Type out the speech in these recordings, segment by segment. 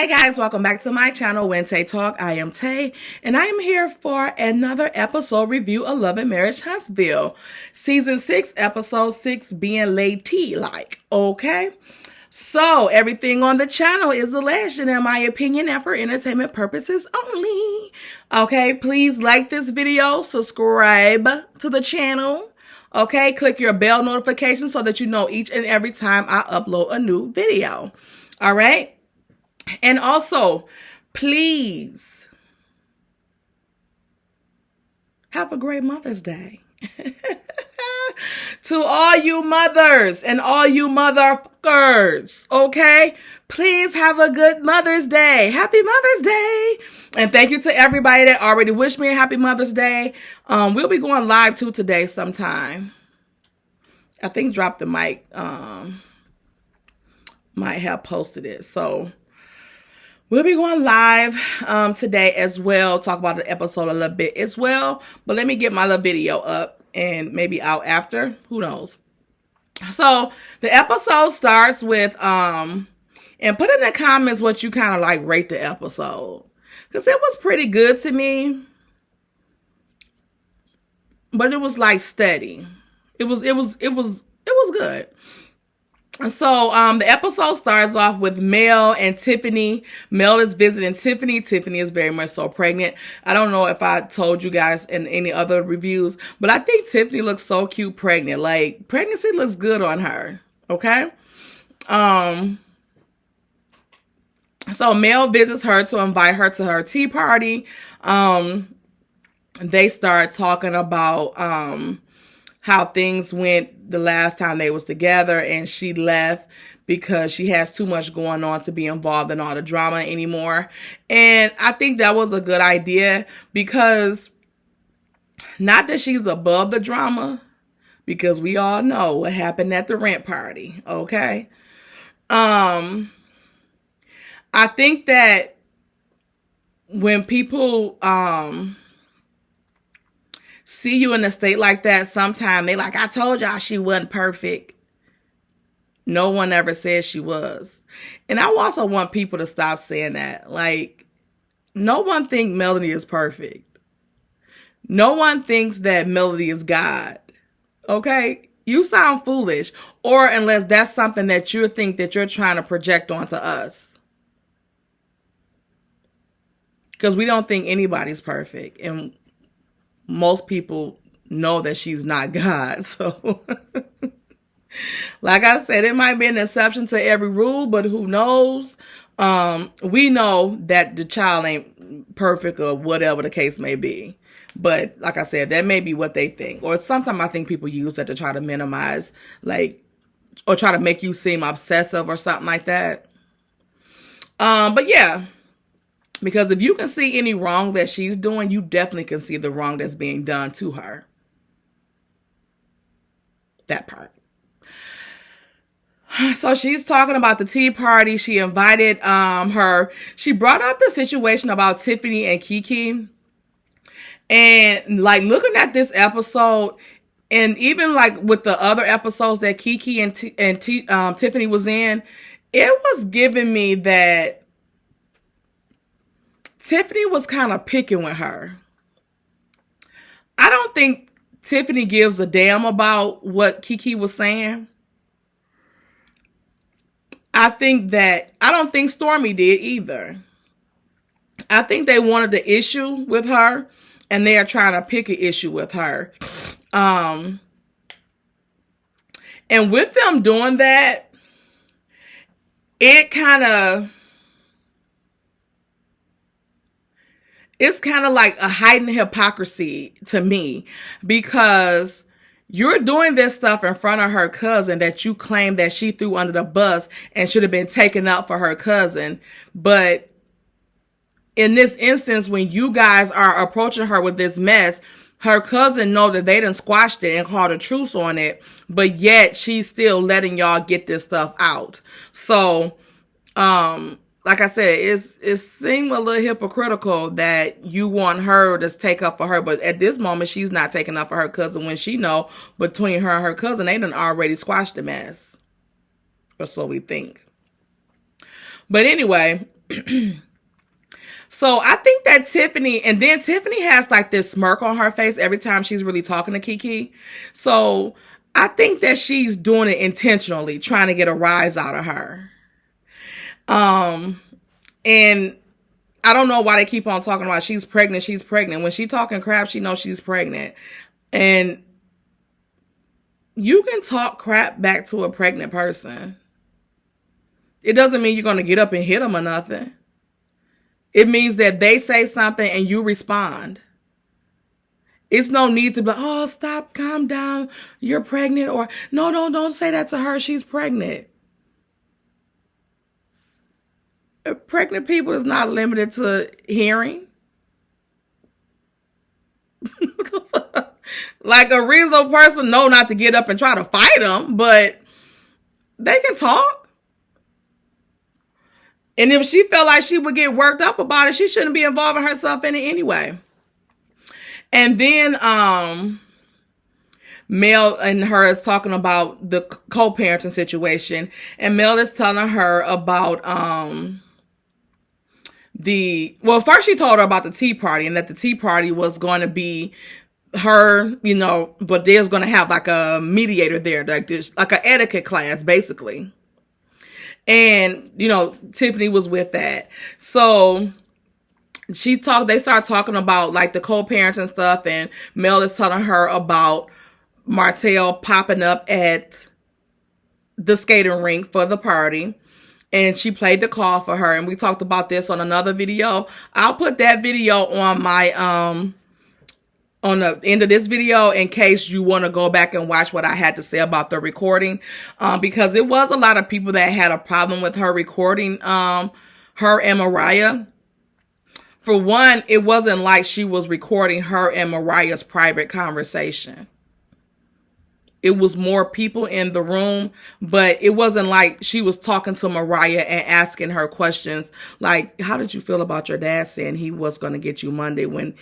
Hey guys, welcome back to my channel, WHENTAYTALK. I am Tay, and I am here for another episode review of Love and Marriage Huntsville. Season 6, Episode 6, being ladylike, okay? So, everything on the channel is alleged, and in my opinion, and for entertainment purposes only. Okay, please like this video, subscribe to the channel. Okay, click your bell notification so that you know each and every time I upload a new video. All right? And also, please have a great Mother's Day. To all you mothers and all you motherfuckers, okay? Please have a good Mother's Day. Happy Mother's Day. And thank you to everybody that already wished me a happy Mother's Day. We'll be going live too today sometime. I think Drop the Mic might have posted it. So we'll be going live today as well. Talk about the episode a little bit as well. But let me get my little video up and maybe out after. Who knows? So the episode starts with, and put in the comments what you kind of like rate the episode. Because it was pretty good to me. But it was like steady. It was good. So, the episode starts off with Mel and Tiffany. Mel is visiting Tiffany. Tiffany is very much so pregnant. I don't know if I told you guys in any other reviews, but I think Tiffany looks so cute pregnant. Like, pregnancy looks good on her. Okay? So Mel visits her to invite her to her tea party. They start talking about, how things went the last time they was together, and she left because she has too much going on to be involved in all the drama anymore. And I think that was a good idea, because not that she's above the drama, because we all know what happened at the rent party, okay? I think that when people see you in a state like that, sometimes they like, I told y'all she wasn't perfect. No one ever said she was. And I also want people to stop saying that. Like, no one thinks Melody is perfect. No one thinks that Melody is God. Okay? You sound foolish. Or unless that's something that you think that you're trying to project onto us. Because we don't think anybody's perfect. And most people know that she's not God. So, like I said, it might be an exception to every rule, but who knows? We know that the child ain't perfect or whatever the case may be. But like I said, that may be what they think. Or sometimes I think people use that to try to minimize, like, or try to make you seem obsessive or something like that. But yeah. Because if you can see any wrong that she's doing, you definitely can see the wrong that's being done to her. That part. So she's talking about the tea party. She invited she brought up the situation about Tiffany and Kiki. And like looking at this episode, and even like with the other episodes that Kiki and Tiffany was in, it was giving me that Tiffany was kind of picking with her. I don't think Tiffany gives a damn about what Kiki was saying. I don't think Stormy did either. I think they wanted the issue with her, and they are trying to pick an issue with her. And with them doing that, it's kind of like a heightened hypocrisy to me, because you're doing this stuff in front of her cousin that you claim that she threw under the bus and should have been taken up for her cousin. But in this instance, when you guys are approaching her with this mess, her cousin know that they done squashed it and called a truce on it, but yet she's still letting y'all get this stuff out. So, like I said, it seemed a little hypocritical that you want her to take up for her, but at this moment, she's not taking up for her cousin when she know between her and her cousin, they done already squashed the mess. Or so we think. But anyway, So I think that Tiffany, and then Tiffany has like this smirk on her face every time she's really talking to Kiki. So I think that she's doing it intentionally, trying to get a rise out of her. And I don't know why they keep on talking about she's pregnant. She's pregnant. When she talking crap, she knows she's pregnant. And you can talk crap back to a pregnant person. It doesn't mean you're going to get up and hit them or nothing. It means that they say something and you respond. It's no need to be like, oh, stop, calm down, you're pregnant. Or, no, don't say that to her, she's pregnant. Pregnant people is not limited to hearing. Like a reasonable person know not to get up and try to fight them, but they can talk. And if she felt like she would get worked up about it, she shouldn't be involving herself in it anyway. And then Mel and her is talking about the co-parenting situation, and Mel is telling her about first she told her about the tea party, and that the tea party was going to be her, but there's going to have like a mediator there, like this, like an etiquette class, basically. And, Tiffany was with that. So they start talking about like the co-parents and stuff, and Mel is telling her about Martell popping up at the skating rink for the party. And she played the call for her. And we talked about this on another video. I'll put that video on my, on the end of this video in case you want to go back and watch what I had to say about the recording. Because it was a lot of people that had a problem with her recording, her and Mariah. For one, it wasn't like she was recording her and Mariah's private conversation. It was more people in the room, but it wasn't like she was talking to Mariah and asking her questions like, how did you feel about your dad saying he was going to get you Monday when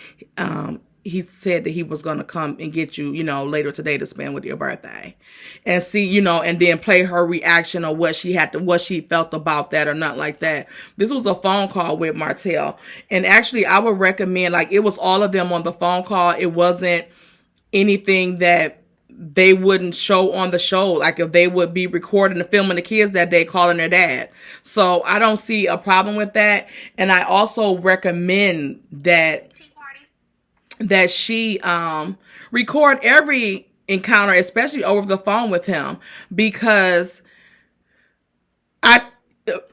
he said that he was going to come and get you, later today to spend with your birthday? And see, and then play her reaction of what she felt about that or not like that. This was a phone call with Martell. And actually, I would recommend, like, it was all of them on the phone call. It wasn't anything that they wouldn't show on the show, like if they would be recording and filming the kids that day calling their dad. So I don't see a problem with that. And I also recommend that she record every encounter, especially over the phone with him, because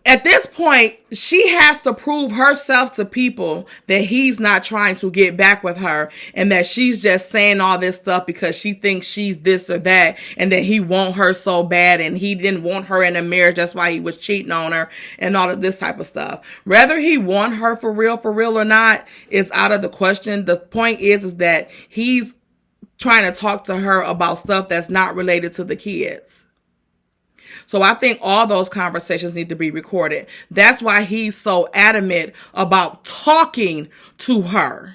at this point, she has to prove herself to people that he's not trying to get back with her, and that she's just saying all this stuff because she thinks she's this or that, and that he want her so bad, and he didn't want her in a marriage. That's why he was cheating on her and all of this type of stuff. Whether he want her for real or not is out of the question. The point is that he's trying to talk to her about stuff that's not related to the kids. So I think all those conversations need to be recorded. That's why he's so adamant about talking to her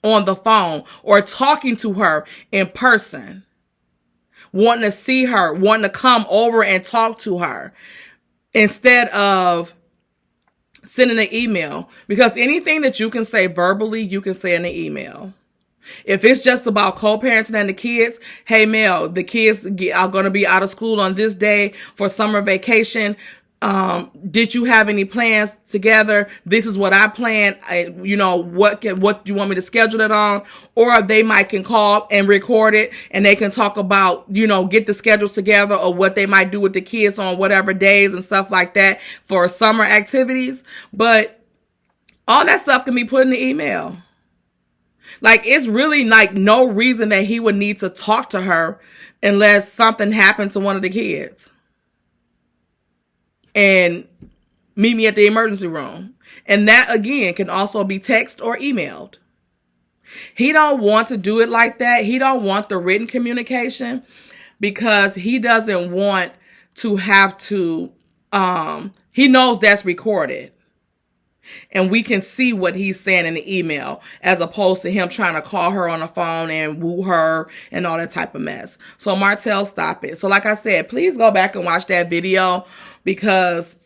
on the phone or talking to her in person, wanting to see her, wanting to come over and talk to her instead of sending an email. Because anything that you can say verbally, you can say in an email. If it's just about co-parenting and the kids, hey, Mel, the kids are going to be out of school on this day for summer vacation. Did you have any plans together? This is what I planned. What do you want me to schedule it on? Or they can call and record it, and they can talk about, get the schedules together or what they might do with the kids on whatever days and stuff like that for summer activities. But all that stuff can be put in the email. Like, it's really like no reason that he would need to talk to her unless something happened to one of the kids. And meet me at the emergency room. And that, again, can also be text or emailed. He don't want to do it like that. He don't want the written communication because he doesn't want to have to, he knows that's recorded. And we can see what he's saying in the email as opposed to him trying to call her on the phone and woo her and all that type of mess. So Martell, stop it. So like I said, please go back and watch that video because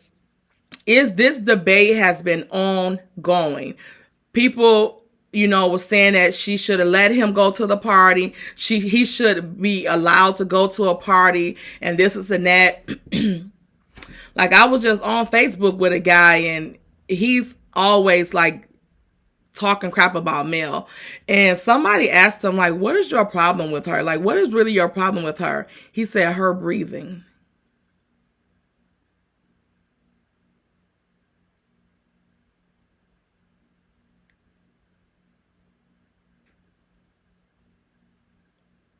is this debate has been ongoing. People, was saying that she should have let him go to the party. He should be allowed to go to a party, and this is and that. Like, I was just on Facebook with a guy, and he's always like talking crap about Mel. And somebody asked him, like, what is your problem with her? Like, what is really your problem with her? He said, her breathing.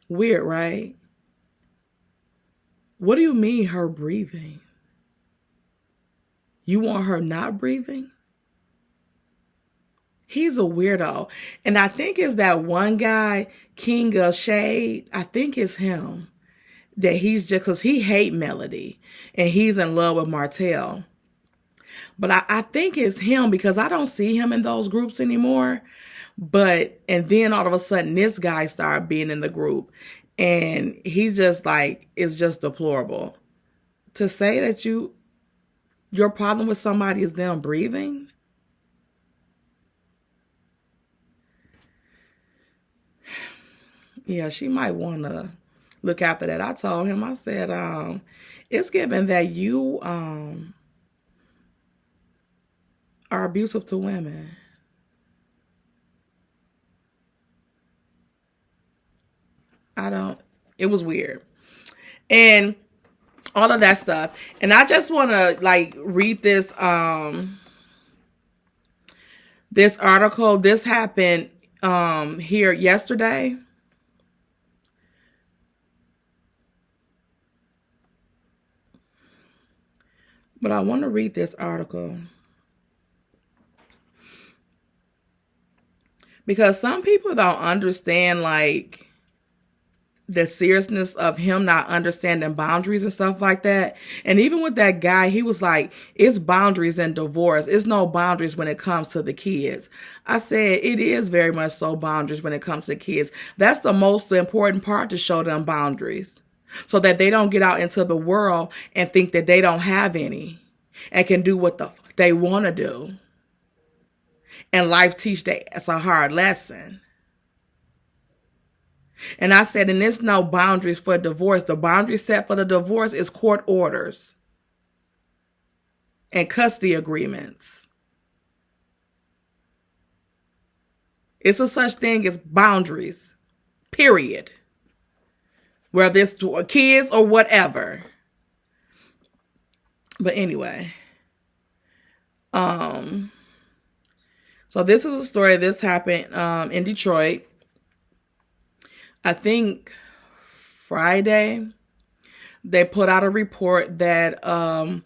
Weird, right? What do you mean her breathing? You want her not breathing? He's a weirdo. And I think it's that one guy, King of Shade. I think it's him. That he's just, because he hate Melody. And he's in love with Martell. But I think it's him, because I don't see him in those groups anymore. And then all of a sudden, this guy started being in the group. And he's just like, it's just deplorable. To say that your problem with somebody is them breathing? Yeah, she might want to look after that. I told him, I said, it's given that you are abusive to women. It was weird. And all of that stuff. And I just want to like read this this article. This happened here yesterday. But I want to read this article because some people don't understand like the seriousness of him not understanding boundaries and stuff like that. And even with that guy, he was like, it's boundaries in divorce. It's no boundaries when it comes to the kids. I said, it is very much so boundaries when it comes to kids. That's the most important part, to show them boundaries so that they don't get out into the world and think that they don't have any and can do what the fuck they want to do. And life teach them it's a hard lesson. And I said, and there's no boundaries for divorce. The boundary set for the divorce is court orders and custody agreements. It's a such thing as boundaries, period. Whether it's to kids or whatever. But anyway. So this is a story. This happened in Detroit. I think Friday, they put out a report that a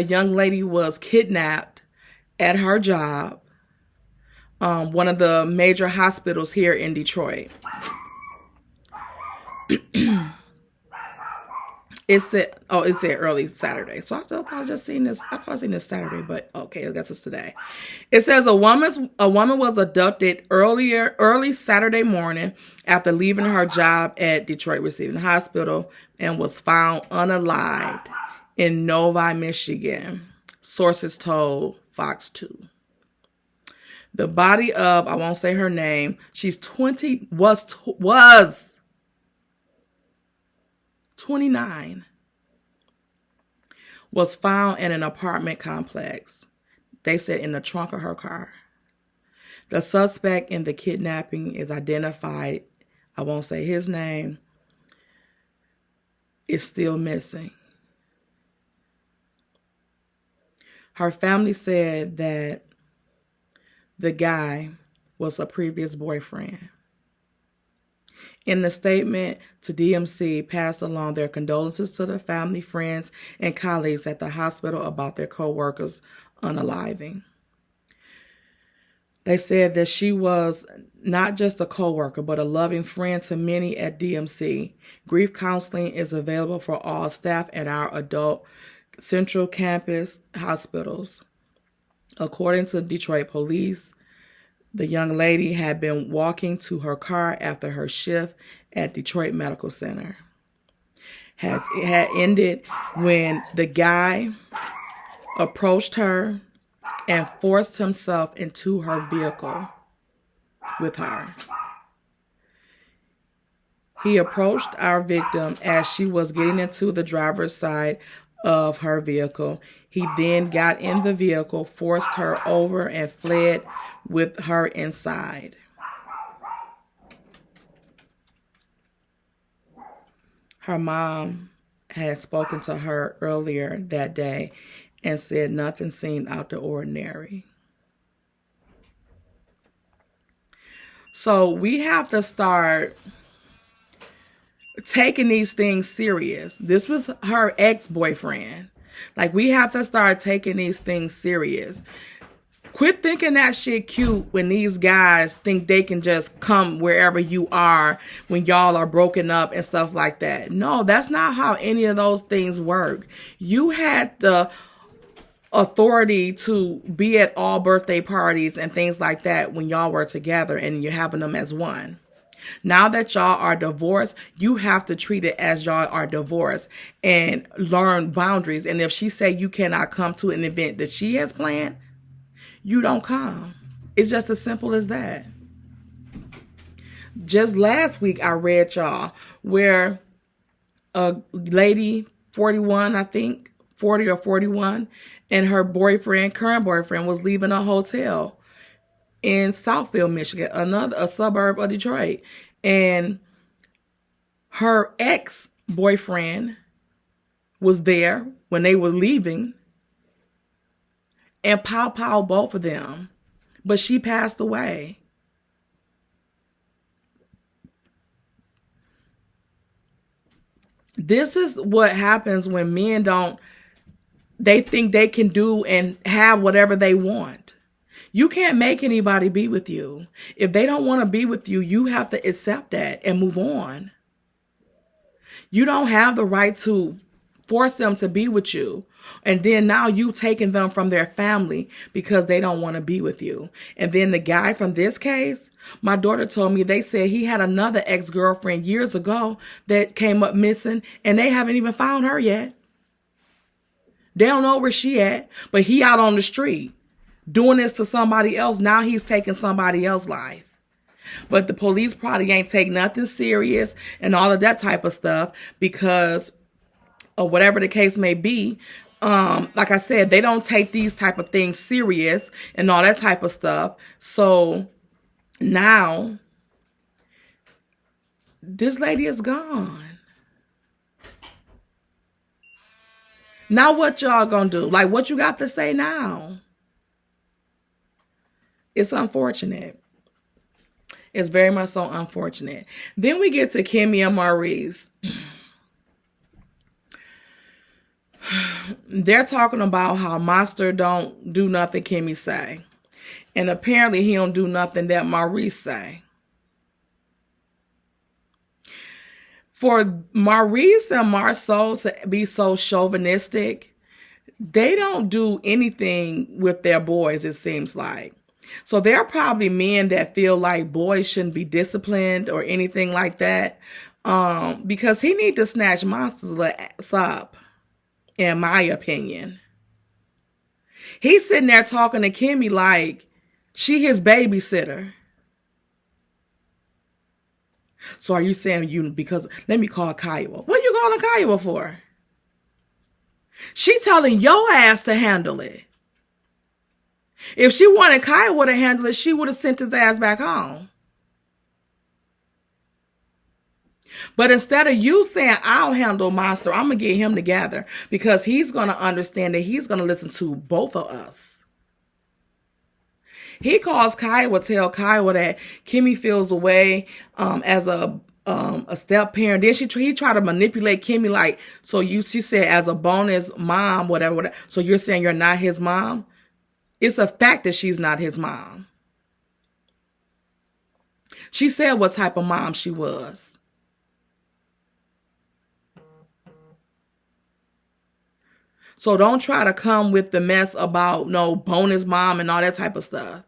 young lady was kidnapped at her job, one of the major hospitals here in Detroit. It said early Saturday. So I thought I just seen this. I thought I seen this Saturday, but okay, I guess it's today. It says a woman was abducted early Saturday morning after leaving her job at Detroit Receiving Hospital and was found unalived in Novi, Michigan. Sources told Fox 2. The body of, I won't say her name, she's 20, was 29, was found in an apartment complex. They said in the trunk of her car. The suspect in the kidnapping is identified. I won't say his name. Is still missing. Her family said that the guy was a previous boyfriend. In the statement to DMC, passed along their condolences to the family, friends, and colleagues at the hospital about their co-workers unaliving. They said that she was not just a co-worker, but a loving friend to many at DMC. Grief counseling is available for all staff at our adult Central Campus hospitals. According to Detroit police, the young lady had been walking to her car after her shift at Detroit Medical Center. It had ended when the guy approached her and forced himself into her vehicle with her. He approached our victim as she was getting into the driver's side of her vehicle. He then got in the vehicle, forced her over, and fled with her inside. Her mom had spoken to her earlier that day and said nothing seemed out the ordinary. So we have to start taking these things serious. This was her ex-boyfriend. Like, we have to start taking these things serious. Quit thinking that shit cute when these guys think they can just come wherever you are when y'all are broken up and stuff like that. No, that's not how any of those things work. You had the authority to be at all birthday parties and things like that when y'all were together and you're having them as one. Now that y'all are divorced, you have to treat it as y'all are divorced and learn boundaries. And if she say you cannot come to an event that she has planned, you don't come. It's just as simple as that. Just last week, I read y'all where a lady, 41, I think, 40 or 41, and her boyfriend, current boyfriend, was leaving a hotel in Southfield, Michigan, a suburb of Detroit. And her ex-boyfriend was there when they were leaving and pow both of them. But she passed away. This is what happens when men they think they can do and have whatever they want. You can't make anybody be with you. If they don't want to be with you, you have to accept that and move on. You don't have the right to force them to be with you. And then now you taking them from their family because they don't want to be with you. And then the guy from this case, my daughter told me they said he had another ex-girlfriend years ago that came up missing and they haven't even found her yet. They don't know where she at, but he out on the street doing this to somebody else. Now he's taking somebody else's life. But the police probably ain't take nothing serious and all of that type of stuff because of whatever the case may be. Like I said, they don't take these type of things serious and all that type of stuff. So now this lady is gone. Now what y'all gonna do? Like, what you got to say now? It's unfortunate. It's very much so unfortunate. Then we get to Kimmy and Maurice. They're talking about how Monster don't do nothing Kimmy say. And apparently he don't do nothing that Maurice say. For Maurice and Marceau to be so chauvinistic, they don't do anything with their boys, it seems like. So there are probably men that feel like boys shouldn't be disciplined or anything like that. Because he need to snatch Monster's ass up, in my opinion. He's sitting there talking to Kimmy like she his babysitter. So are you saying because let me call Kiowa. What are you calling Kiowa for? She telling your ass to handle it. If she wanted Kiowa to handle it, she would have sent his ass back home. But instead of you saying, I'll handle Monster, I'm going to get him together because he's going to understand that he's going to listen to both of us. He calls Kiowa, tell Kiowa that Kimmy feels away as a step parent. Then he tried to manipulate Kimmy like, she said as a bonus mom, whatever. So you're saying you're not his mom? It's a fact that she's not his mom. She said what type of mom she was. So don't try to come with the mess about no bonus mom and all that type of stuff.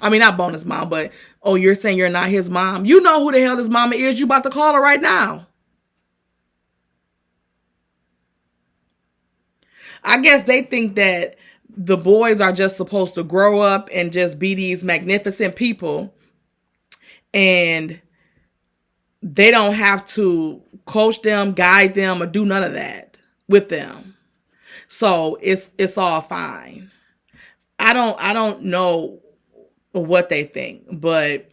I mean, not bonus mom, but, oh, you're saying you're not his mom? You know who the hell his mama is. You about to call her right now. I guess they think that the boys are just supposed to grow up and just be these magnificent people, and they don't have to coach them, guide them, or do none of that with them. So it's all fine. I don't know what they think, but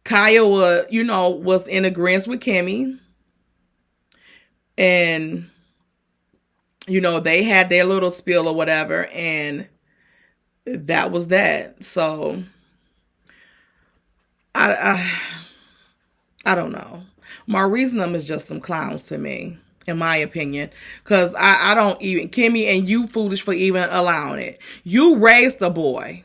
Kaya was in agreement with Kimmy, and they had their little spill or whatever, and that was that. So I don't know. Maurice and them is just some clowns to me, in my opinion. Because I don't even, Kimmy, and you foolish for even allowing it. You raised the boy.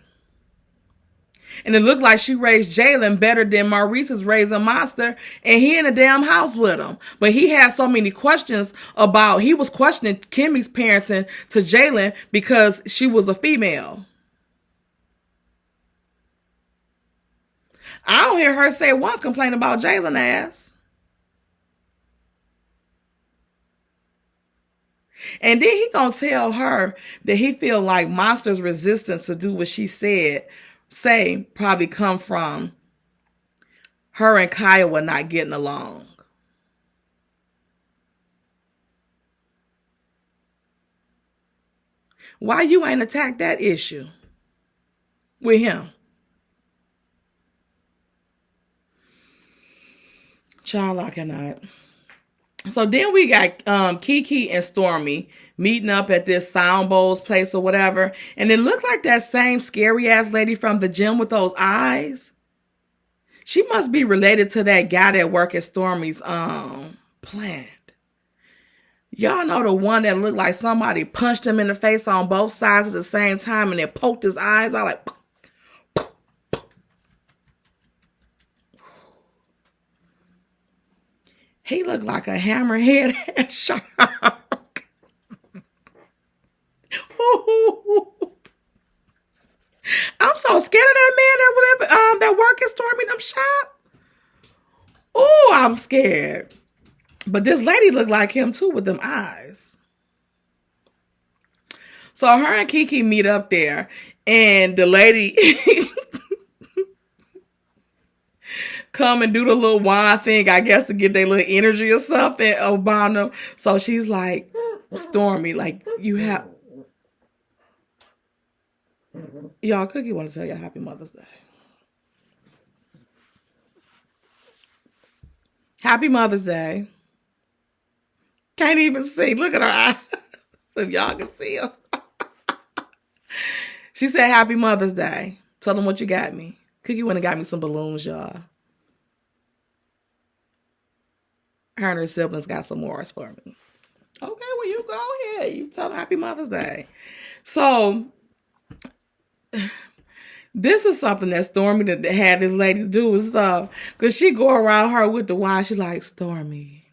And it looked like she raised Jalen better than Maurice is raising Monster. And he in the damn house with him. But he had so many questions he was questioning Kimmy's parenting to Jalen because she was a female. I don't hear her say one complaint about Jalen ass. And then he gonna tell her that he feel like Monster's resistance to do what she say probably come from her and Kiowa not getting along. Why you ain't attacked that issue with him? Child, I cannot. So then we got Kiki and Stormy meeting up at this Sound Bowls place or whatever. And it looked like that same scary ass lady from the gym with those eyes. She must be related to that guy that work at Stormy's plant. Y'all know the one that looked like somebody punched him in the face on both sides at the same time and then poked his eyes out like... He looked like a hammerhead shark. I'm so scared of that man that work at Stormy them shop. Oh, I'm scared. But this lady looked like him too with them eyes. So her and Kiki meet up there, and the lady come and do the little wine thing, I guess, to get their little energy or something about them. So she's like, Stormy, like, you have... Y'all, Cookie want to tell you Happy Mother's Day. Happy Mother's Day. Can't even see. Look at her eyes. If y'all can see her. She said, Happy Mother's Day. Tell them what you got me. Cookie went and got me some balloons, y'all. Her and her siblings got some more for me. Okay, well, you go ahead. You tell them Happy Mother's Day. So, this is something that Stormy had this lady do. Because she go around her with the wine. She like, Stormy,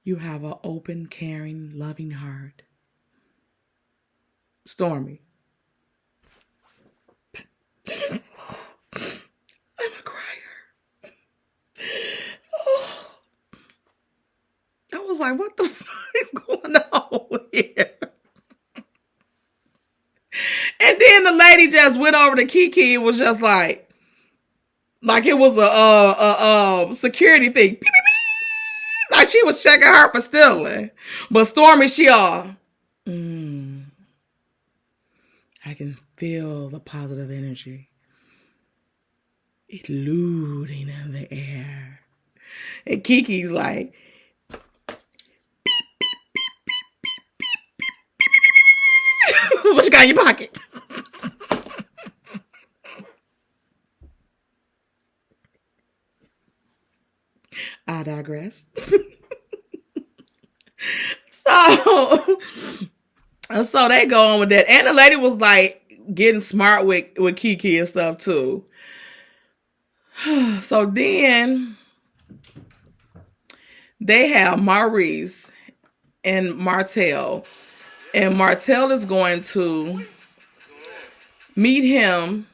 you have an open, caring, loving heart. Stormy. I'm a crier. Oh. I was like, what the fuck is going on here? And then the lady just went over to Kiki and was just like it was a security thing. Beep, beep, beep. Like she was checking her for stealing. But Stormy, she all, I can feel the positive energy eluding in the air. And Kiki's like, what you got in your pocket? I digress. So they go on with that. And the lady was like getting smart with Kiki and stuff too. So then they have Maurice and Martell. And Martell is going to meet him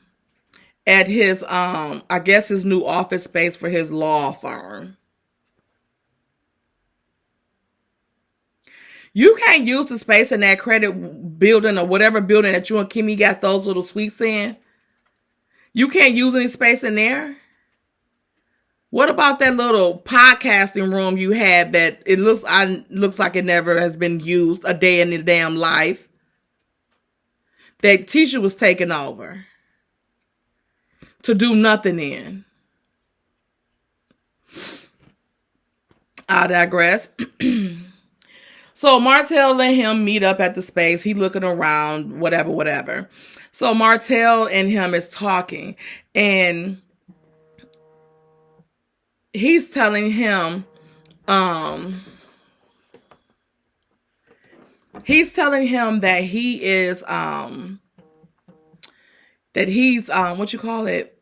at his, I guess his new office space for his law firm. You can't use the space in that credit building or whatever building that you and Kimmy got those little suites in. You can't use any space in there. What about that little podcasting room you had that it looks like it never has been used a day in the damn life? That Tisha was taking over to do nothing in. I digress. So Martell let him meet up at the space. He looking around, whatever. So Martell and him is talking, and he's telling him, that he is, that he's, what you call it,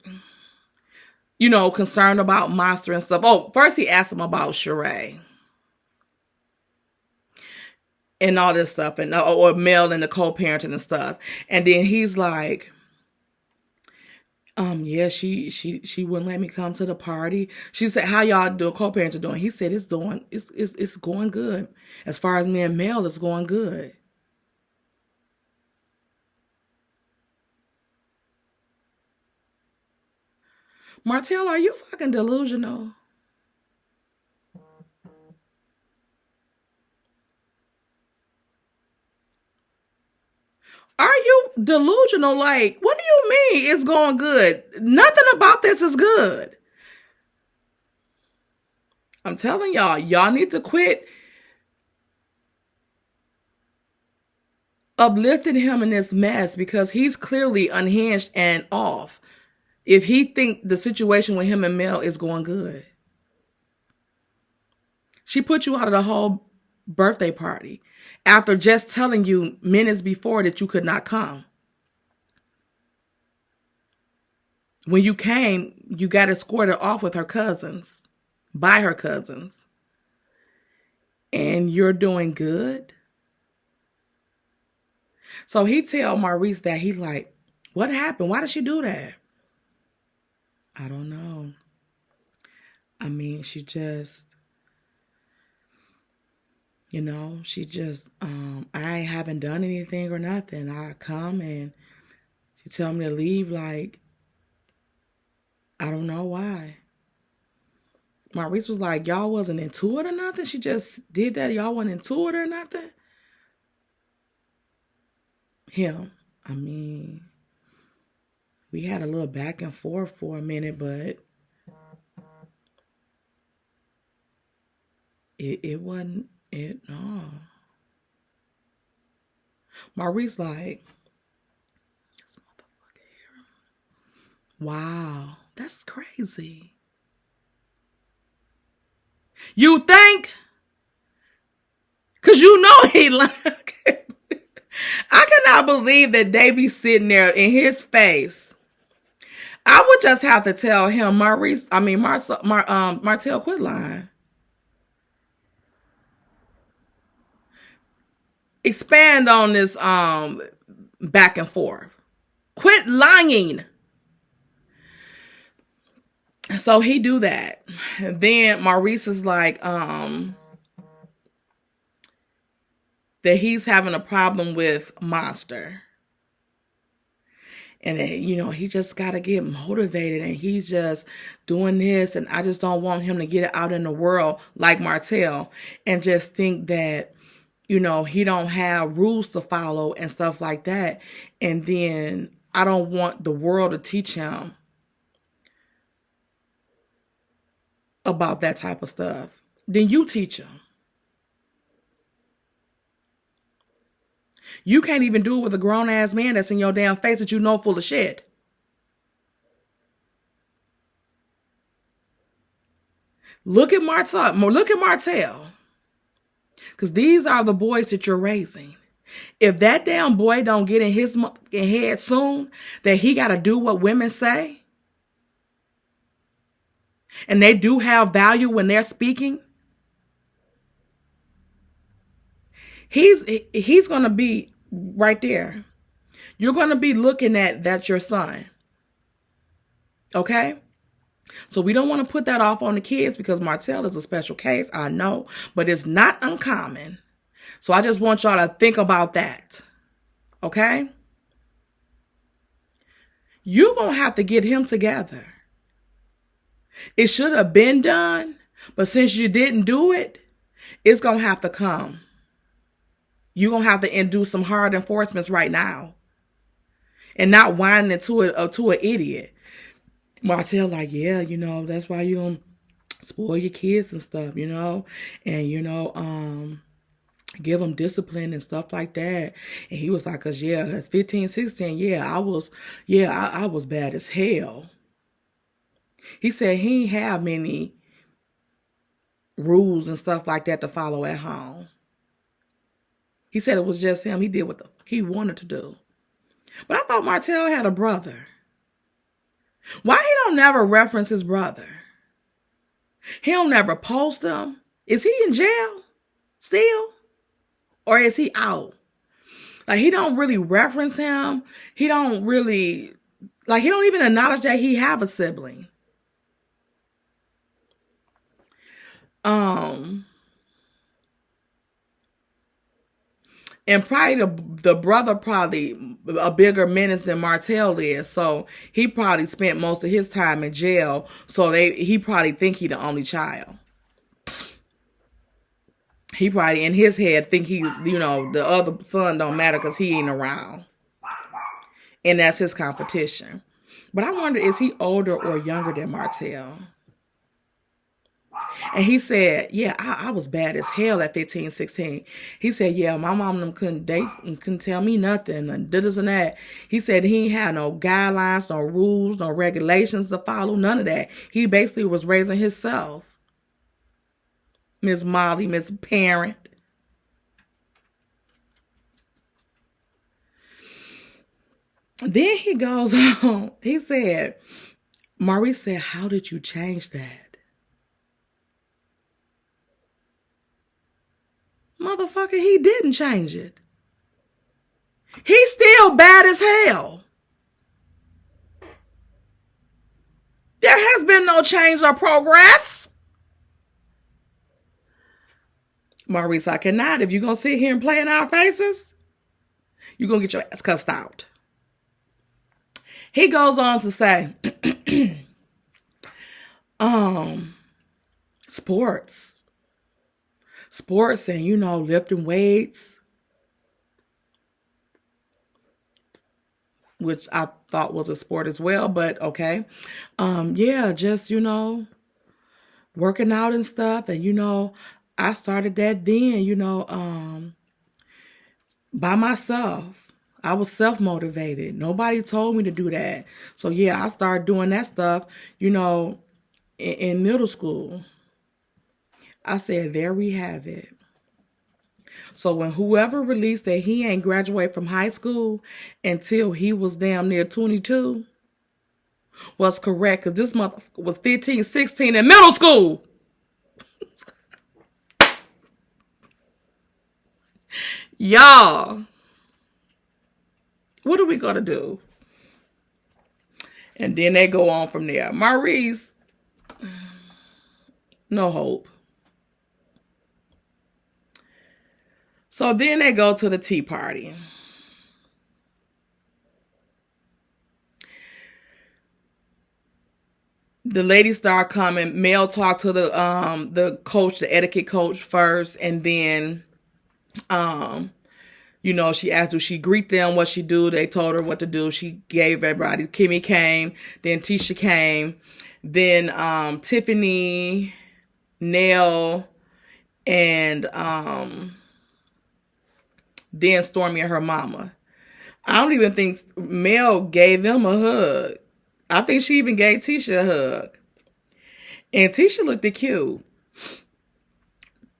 concerned about Monster and stuff. Oh, first he asked him about Sheree and all this stuff, and or Mel and the co-parenting and stuff. And then he's like, yeah, she wouldn't let me come to the party. She said, how y'all co-parents are doing? He said, it's going good. As far as me and Mel, it's going good. Martell, are you fucking delusional? Are you delusional? Like, what do you mean it's going good? Nothing about this is good. I'm telling y'all need to quit uplifting him in this mess, because he's clearly unhinged and off if he think the situation with him and Mel is going good. She put you out of the whole birthday party after just telling you minutes before that you could not come. When you came, you got escorted off with her cousins, by her cousins. And you're doing good? So he tell Maurice that he like, what happened? Why did she do that? I don't know. I mean, she just, I haven't done anything or nothing. I come and she tell me to leave, like, I don't know why. Maurice was like, y'all wasn't into it or nothing? She just did that? Y'all wasn't into it or nothing? Him. I mean, we had a little back and forth for a minute, but it wasn't it. No. Maurice like, this motherfucker here. Wow, that's crazy. You think? Because he like, I cannot believe that they be sitting there in his face. I would just have to tell him, Martell, quit lying. Expand on this back and forth. Quit lying. So he do that. Then Maurice is like, that he's having a problem with Monster. And, he just got to get motivated, and he's just doing this. And I just don't want him to get it out in the world like Martell and just think that, he don't have rules to follow and stuff like that. And then I don't want the world to teach him about that type of stuff. Then you teach him. You can't even do it with a grown-ass man that's in your damn face that full of shit. Look at Martell. Because these are the boys that you're raising. If that damn boy don't get in his head soon that he got to do what women say, and they do have value when they're speaking, he's going to be right there. You're going to be looking at that's your son. Okay? So we don't want to put that off on the kids because Martell is a special case, I know, but it's not uncommon So I just want y'all to think about that. Okay? You're going to have to get him together. It should have been done, but since you didn't do it, it's going to have to come. You're going to have to do some hard enforcements right now. And not whining it to an idiot. Martell like, yeah, you know, that's why you don't spoil your kids and stuff, you know. And, you know, give them discipline and stuff like that. And he was like, cause yeah, at 15, 16, I was bad as hell. He said he ain't have many rules and stuff like that to follow at home. He said it was just him. He did what the fuck he wanted to do. But I thought Martell had a brother. Why he don't never reference his brother? He don't never post him. Is he in jail still? Or is he out? Like, he don't really reference him. He don't really, like, he don't even acknowledge that he have a sibling. And probably the brother probably a bigger menace than Martell is. So he probably spent most of his time in jail. So he probably think he the only child. He probably in his head think he, you know, the other son don't matter because he ain't around. And that's his competition. But I wonder, is he older or younger than Martell? And he said, yeah, I was bad as hell at 15, 16. He said, yeah, my mom and them couldn't date and couldn't tell me nothing and this and that. He said he ain't had no guidelines, no rules, no regulations to follow, none of that. He basically was raising himself. Miss Molly, Miss Parent. Then he goes on. He said, Maurice said, how did you change that? Motherfucker, he didn't change it. He's still bad as hell. There has been no change or progress. Maurice, I cannot. If you're going to sit here and play in our faces, you're going to get your ass cussed out. He goes on to say, sports and, you know, lifting weights, which I thought was a sport as well, but okay. Yeah, just, you know, working out and stuff. And, you know, I started that then, you know, by myself. I was self-motivated. Nobody told me to do that. So yeah, I started doing that stuff, you know, in middle school. I said, there we have it. So when whoever released that he ain't graduate from high school until he was damn near 22 was correct, because this mother was 15, 16 in middle school. Y'all, what are we going to do? And then they go on from there. Maurice, no hope. So then they go to the tea party. The ladies start coming. Mel talked to the coach, the etiquette coach first, and then you know, she asked, do she greet them? What she do? They told her what to do. She gave everybody. Kimmy came. Then Tisha came. Then Tiffany, Nell, and then Stormy and her mama. I don't even think Mel gave them a hug. I think she even gave Tisha a hug. And Tisha looked cute.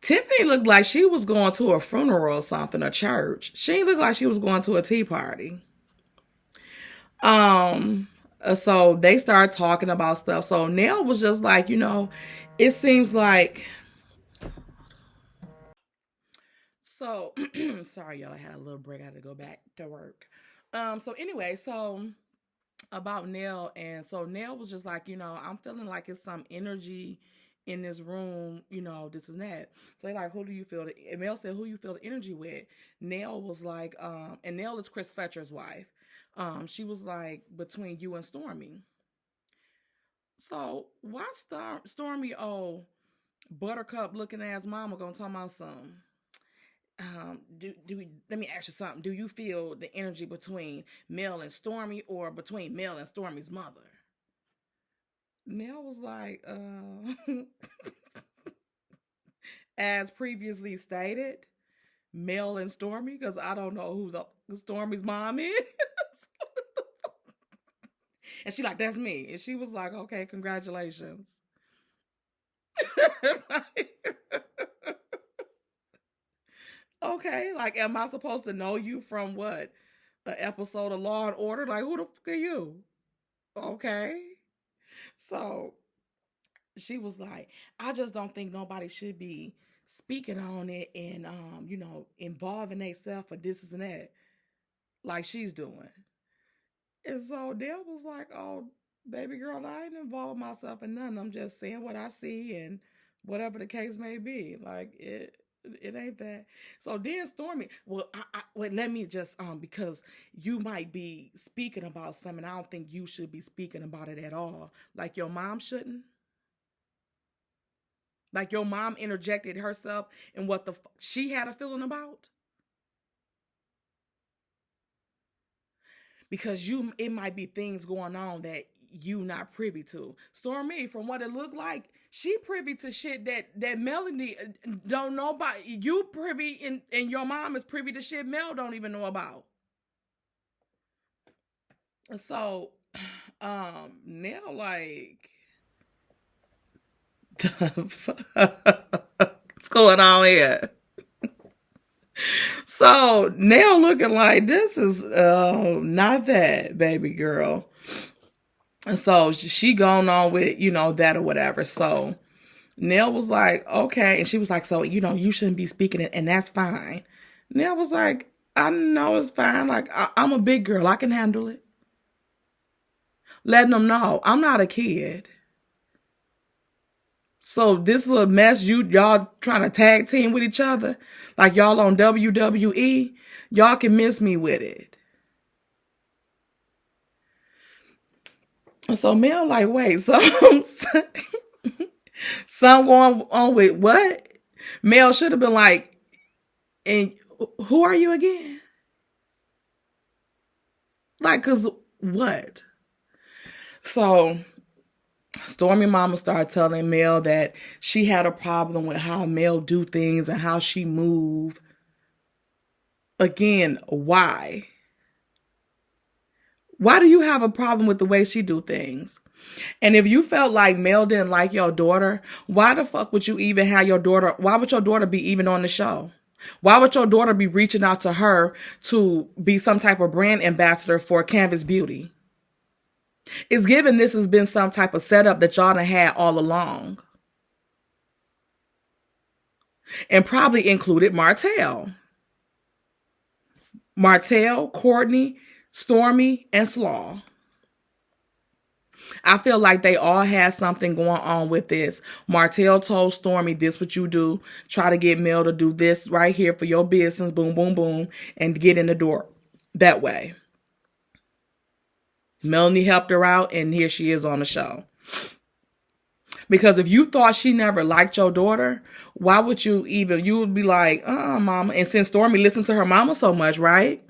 Tiffany looked like she was going to a funeral or something, a church. She didn't look like she was going to a tea party. So they started talking about stuff. So Nell was just like, you know, it seems like. So sorry, y'all. I had a little break. I had to go back to work. So anyway, so about Nell, and so Nell was just like, you know, I'm feeling like it's some energy in this room, this and that. So they like, who do you feel and Mel said, who you feel the energy with? Nell was like, and Nell is Chris Fletcher's wife. She was like, between you and Stormy. So why Stormy, buttercup looking ass mama gonna talk about something? Let me ask you something. Do you feel the energy between Mel and Stormy or between Mel and Stormy's mother? Nell was like, as previously stated, Mel and Stormy, because I don't know who the Stormy's mom is. And she like, that's me. And she was like, okay, congratulations. Okay, like, am I supposed to know you from what? An episode of Law and Order? Like, who the fuck are you? Okay. So she was like, I just don't think nobody should be speaking on it and involving themselves for this and that like she's doing. And so Dale was like, oh, baby girl, I ain't involved myself in nothing. I'm just saying what I see and whatever the case may be. Like it ain't that. So then Stormy, well, let me just because you might be speaking about something. I don't think you should be speaking about it at all. Like your mom shouldn't. Like your mom interjected herself in what she had a feeling about. Because it might be things going on that you not privy to. Stormy, from what it looked like, she privy to shit that Melanie don't know about. You privy and your mom is privy to shit Mel don't even know about. So, Nell like, what's going on here? So Nell looking like this is not that, baby girl. And so she going on with, that or whatever. So Nell was like, okay. And she was like, so, you shouldn't be speaking it, and that's fine. Nell was like, I know it's fine. Like, I'm a big girl. I can handle it. Letting them know I'm not a kid. So this little mess, y'all trying to tag team with each other, like y'all on WWE, y'all can miss me with it. So Mel like, wait, so some going on with what? Mel should have been like, and who are you again? Like, cause what? So Stormy mama started telling Mel that she had a problem with how Mel do things and how she move. Again, why? Why do you have a problem with the way she do things? And if you felt like Mel didn't like your daughter, why the fuck would you even have your daughter? Why would your daughter be even on the show? Why would your daughter be reaching out to her to be some type of brand ambassador for Canvas Beauty? It's given this has been some type of setup that y'all done had all along. And probably included Martell, Courtney, Stormy, and Slaw. I feel like they all had something going on with this. Martell told Stormy, this what you do. Try to get Mel to do this right here for your business. Boom, boom, boom. And get in the door that way. Melanie helped her out, and here she is on the show. Because if you thought she never liked your daughter, why would you would be like, mama. And since Stormy listened to her mama so much, right?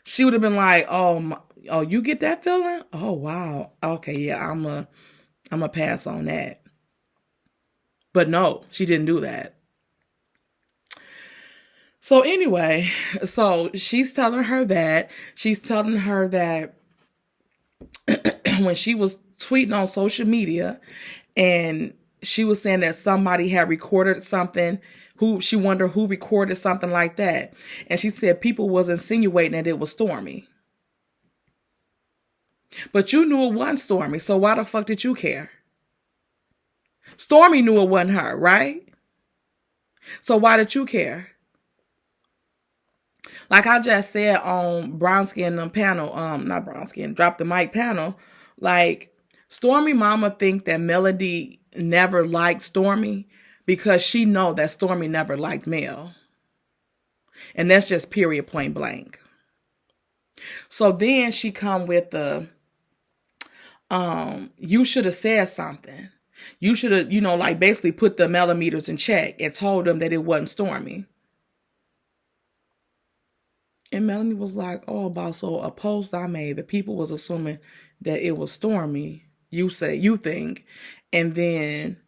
She would have been like, oh, you get that feeling? Oh, wow. Okay, yeah, I'm a pass on that. But no, she didn't do that. So anyway, so she's telling her that. She's telling her that when she was tweeting on social media and she was saying that somebody had recorded something, she wondered who recorded something like that. And she said people was insinuating that it was Stormy. But you knew it wasn't Stormy, so why the fuck did you care? Stormy knew it wasn't her, right? So why did you care? Like I just said on Brown Skin panel, not Brown Skin, Drop the Mic panel, like Stormy mama think that Melody never liked Stormy because she know that Stormy never liked Mel. And that's just period, point blank. So then she come with the, you should have said something. You should have, like basically put the millimeters in check and told them that it wasn't Stormy. And Melanie was like, oh, about so a post I made, the people was assuming that it was Stormy. You think. And then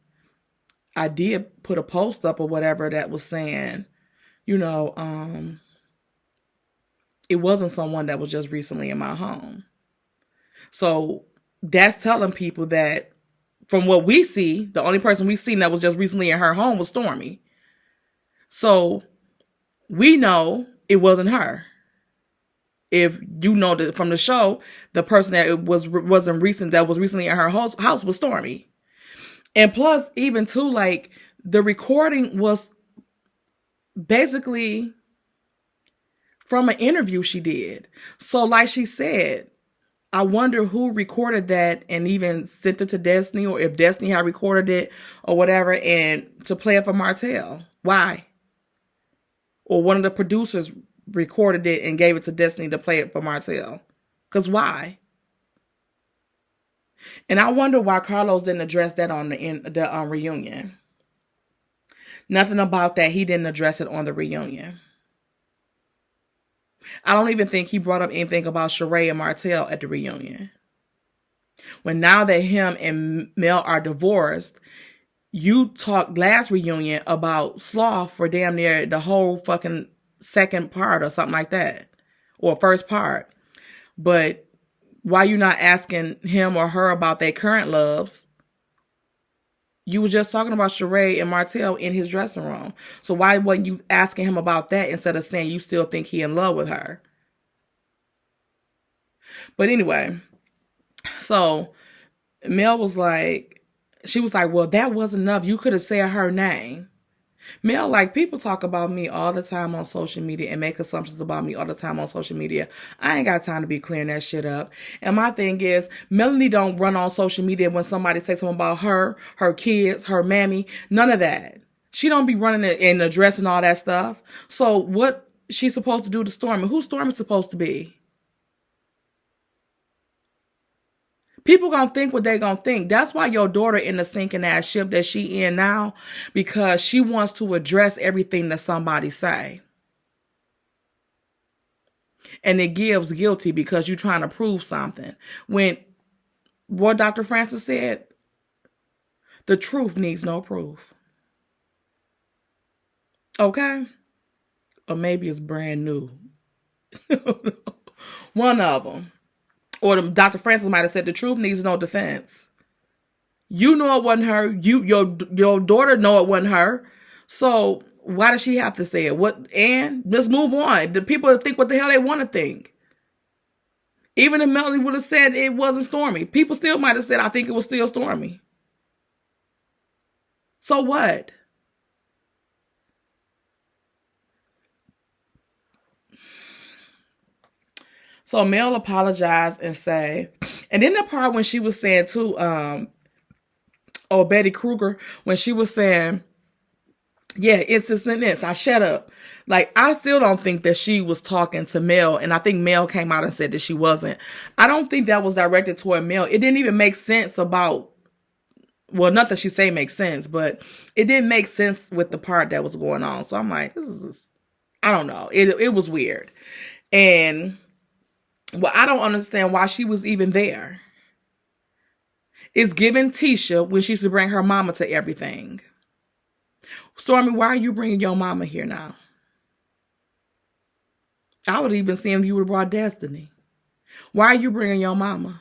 I did put a post up or whatever that was saying, it wasn't someone that was just recently in my home. So that's telling people that from what we see, the only person we seen that was just recently in her home was Stormy. So we know it wasn't her. If you know that from the show, the person that was recently in her house was Stormy. And plus, even too, like the recording was basically from an interview she did. So like she said, I wonder who recorded that and even sent it to Destiny, or if Destiny had recorded it or whatever, and to play it for Martell. Why? Or one of the producers recorded it and gave it to Destiny to play it for Martell. Because why? And I wonder why Carlos didn't address that on the reunion. Nothing about that. He didn't address it on the reunion. I don't even think he brought up anything about Sheree and Martell at the reunion. When now that him and Mel are divorced, you talked last reunion about Sloth for damn near the whole fucking second part or something like that. Or first part. But why you not asking him or her about their current loves? You were just talking about Sheree and Martell in his dressing room. So why wasn't you asking him about that instead of saying you still think he in love with her? But anyway, so Mel was like, well, that wasn't enough. You could have said her name. Mel, like, people talk about me all the time on social media and make assumptions about me all the time on social media. I ain't got time to be clearing that shit up. And my thing is, Melanie don't run on social media when somebody says something about her kids, her mammy, none of that. She don't be running it and addressing all that stuff. So what she's supposed to do to Stormy? Who's Stormy supposed to be? People gonna think what they gonna think. That's why your daughter in the sinking ass ship that she in now, because she wants to address everything that somebody say. And it gives guilty because you're trying to prove something. When what Dr. Francis said, the truth needs no proof. Okay? Or maybe it's brand new. One of them. Or Dr. Francis might have said the truth needs no defense. You know it wasn't her. Your daughter know it wasn't her. So why does she have to say it? What? And let's move on. The people think what the hell they want to think. Even if Melanie would have said it wasn't Stormy, people still might have said, I think it was still Stormy. So what? So Mel apologized and say, and then the part when she was saying too, Betty Kruger, when she was saying, yeah, it's a sentence, I shut up. Like, I still don't think that she was talking to Mel, and I think Mel came out and said that she wasn't. I don't think that was directed toward Mel. It didn't even make sense about, well, not that she say makes sense, but it didn't make sense with the part that was going on. So I'm like, I don't know. It was weird. And well, I don't understand why she was even there. It's giving Tisha when she used to bring her mama to everything. Stormy, why are you bringing your mama here now? I would even see if you would have brought Destiny. Why are you bringing your mama?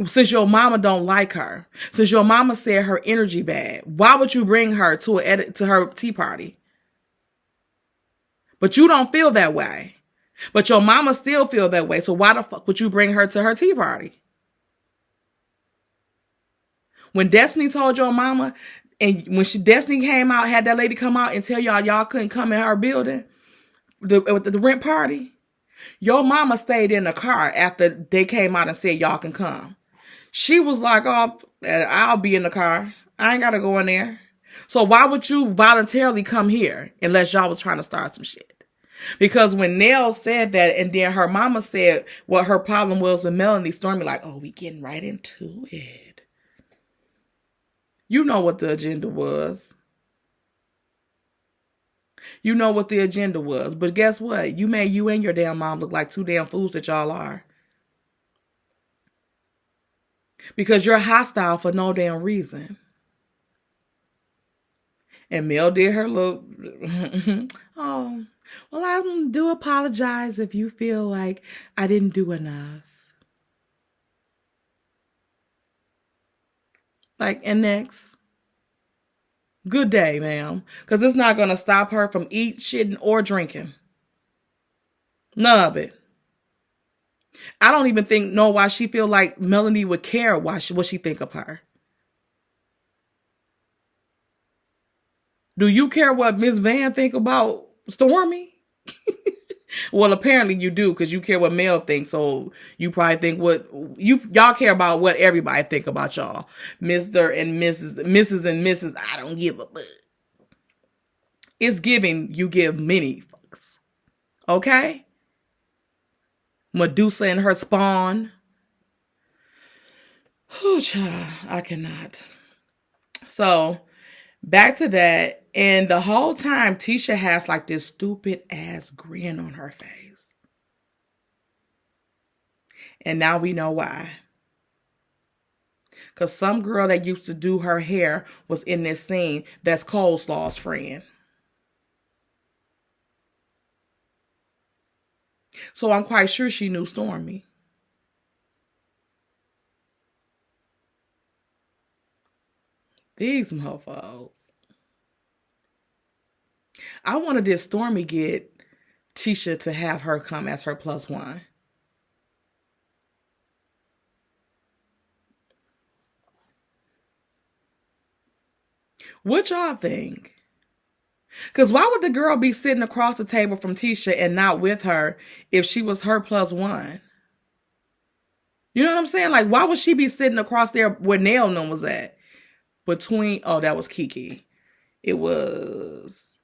Since your mama don't like her, since your mama said her energy bad, why would you bring her to her tea party? But you don't feel that way. But your mama still feel that way. So why the fuck would you bring her to her tea party? When Destiny told your mama, and when Destiny came out, had that lady come out and tell y'all couldn't come in her building, the rent party, your mama stayed in the car after they came out and said y'all can come. She was like, oh, I'll be in the car. I ain't got to go in there. So why would you voluntarily come here unless y'all was trying to start some shit? Because when Nell said that, and then her mama said what her problem was with Melanie, Stormy like, oh, we getting right into it. You know what the agenda was. You know what the agenda was. But guess what? You made you and your damn mom look like two damn fools that y'all are. Because you're hostile for no damn reason. And Mel did her little, oh, well, I do apologize if you feel like I didn't do enough. Like, and next. Good day, ma'am. Because it's not going to stop her from eating, shitting, or drinking. None of it. I don't even know why she feel like Melanie would care what she think of her. Do you care what Miss Van think about Stormy? Well, apparently you do, because you care what Mel thinks. So you probably think y'all care about what everybody think about y'all. Mr. and Mrs. and Mrs. I don't give a fuck. It's giving you give many fucks. Okay? Medusa and her spawn. Oh, child, I cannot. So, back to that. And the whole time, Tisha has like this stupid ass grin on her face. And now we know why. Because some girl that used to do her hair was in this scene that's Coleslaw's friend. So I'm quite sure she knew Stormy. These mofos. I wanted this Stormy get Tisha to have her come as her +1. What y'all think? Because why would the girl be sitting across the table from Tisha and not with her if she was her +1? You know what I'm saying? Like, why would she be sitting across there where Nell was at? That was Kiki. It was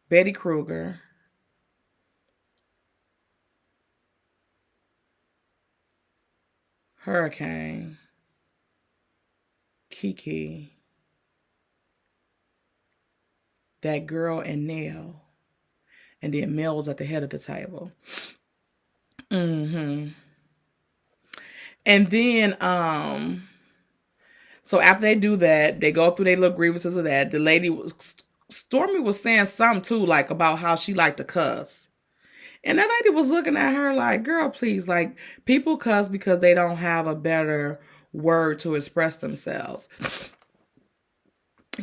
Betty Kruger, Hurricane, Kiki, that girl, and Nell. And then Mel was at the head of the table. And then, so after they do that, they go through their little grievances of that. Stormy was saying something too, like about how she liked to cuss. And that lady was looking at her like, girl, please, like, people cuss because they don't have a better word to express themselves.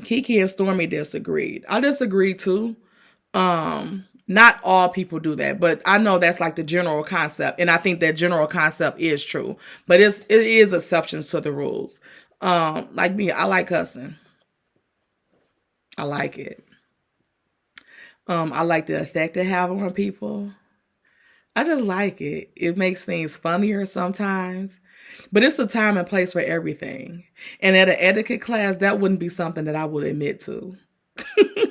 Kiki and Stormy disagreed. I disagreed too. Not all people do that, but I know that's like the general concept, and I think that general concept is true. But it is exceptions to the rules. Like me, I like cussing. I like it. I like the effect it have on people. I just like it. It makes things funnier sometimes. But it's a time and place for everything. And at an etiquette class, that wouldn't be something that I would admit to.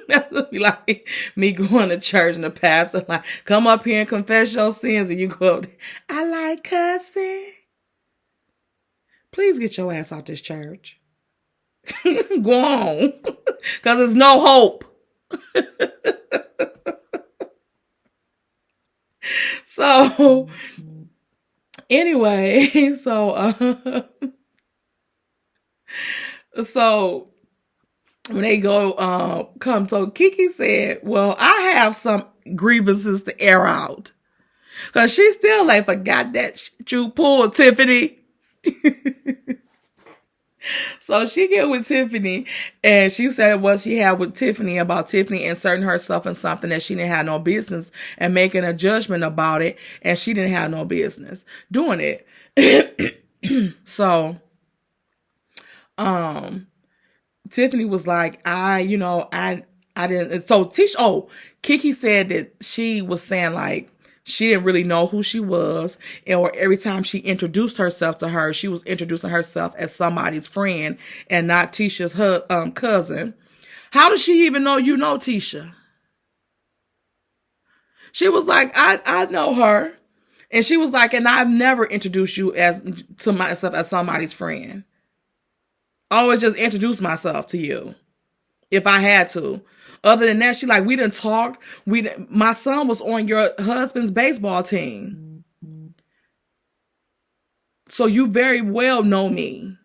That would be like me going to church and the pastor like, come up here and confess your sins. And you go up there, I like cussing. Please get your ass out this church. Go on. Because there's no hope. So, anyway, so when they go come, so Kiki said, well, I have some grievances to air out. Because she still like, forgot that shit you pulled, Tiffany. So she get with Tiffany, and she said what she had with Tiffany about Tiffany inserting herself in something that she didn't have no business and making a judgment about it, and she didn't have no business doing it. So, Tiffany was like, I didn't. So Kiki said that she was saying like She didn't really know who she was, or every time she introduced herself to her, she was introducing herself as somebody's friend and not Tisha's cousin. How does she even know you know Tisha? She was like, I know her. And she was like, and I've never introduced you to myself as somebody's friend. I always just introduce myself to you if I had to. Other than that, she like, we done talked. My son was on your husband's baseball team. So you very well know me.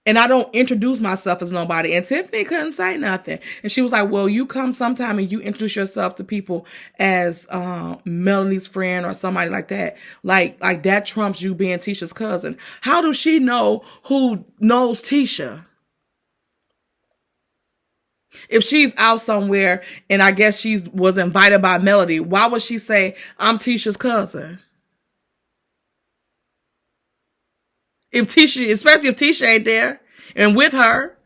And I don't introduce myself as nobody. And Tiffany couldn't say nothing. And she was like, well, you come sometime and you introduce yourself to people as Melanie's friend or somebody like that. Like that trumps you being Tisha's cousin. How does she know who knows Tisha? If she's out somewhere and I guess she was invited by Melody, why would she say, I'm Tisha's cousin? Especially if Tisha ain't there and with her,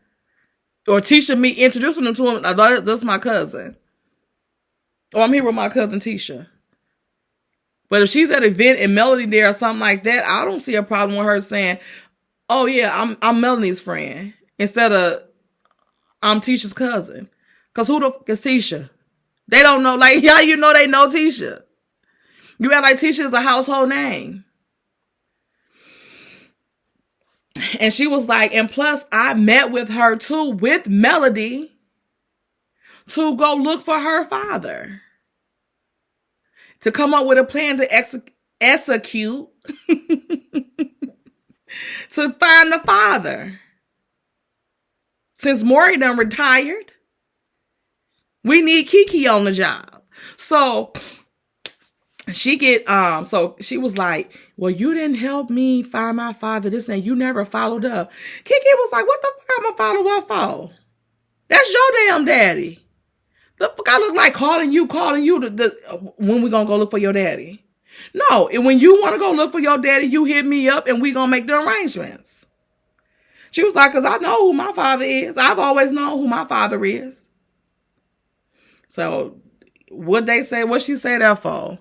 or Tisha me introducing them to him, I thought that's my cousin. Or I'm here with my cousin Tisha. But if she's at an event and Melody there or something like that, I don't see a problem with her saying, oh yeah, I'm Melanie's friend, instead of I'm Tisha's cousin. Because who the fuck is Tisha? They don't know. Like, how you know they know Tisha? You act like Tisha is a household name. And she was like, and plus I met with her too, with Melody, to go look for her father. To come up with a plan to execute to find the father. Since Maury done retired, we need Kiki on the job. So so she was like, well, you didn't help me find my father, this, and you never followed up. Kiki was like, what the fuck I'm gonna follow up for? That's your damn daddy. The fuck I look like calling you when we gonna go look for your daddy? No, and when you want to go look for your daddy, you hit me up and we gonna make the arrangements. She was like, because I know who my father is. I've always known who my father is. So what she say that for?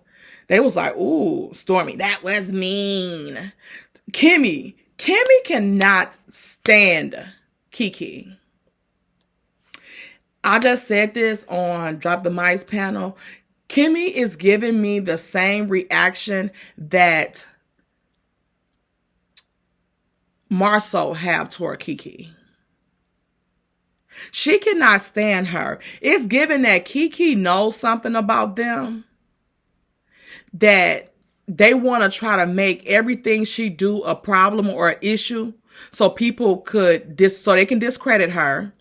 They was like, ooh, Stormy, that was mean. Kimmy cannot stand Kiki. I just said this on Drop the Mics panel. Kimmy is giving me the same reaction that Marceau have toward Kiki. She cannot stand her. It's given that Kiki knows something about them, that they want to try to make everything she do a problem or an issue, so people so they can discredit her,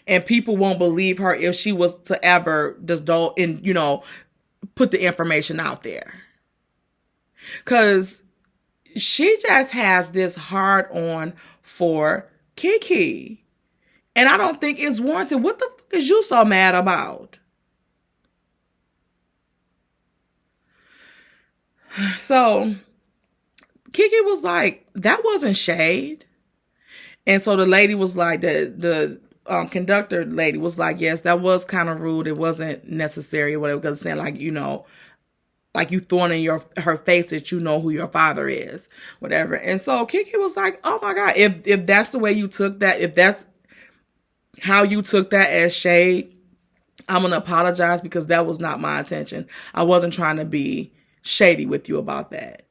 and people won't believe her if she was to ever put the information out there. Because she just has this hard on for Kiki. And I don't think it's warranted. What the fuck is you so mad about? So Kiki was like, that wasn't shade. And so the lady was like, the conductor lady was like, yes, that was kind of rude. It wasn't necessary or whatever. Because saying like you throwing in her face that you know who your father is, whatever. And so Kiki was like, oh my God, if that's the way you took that, if that's how you took that as shade, I'm going to apologize, because that was not my intention. I wasn't trying to be shady with you about that.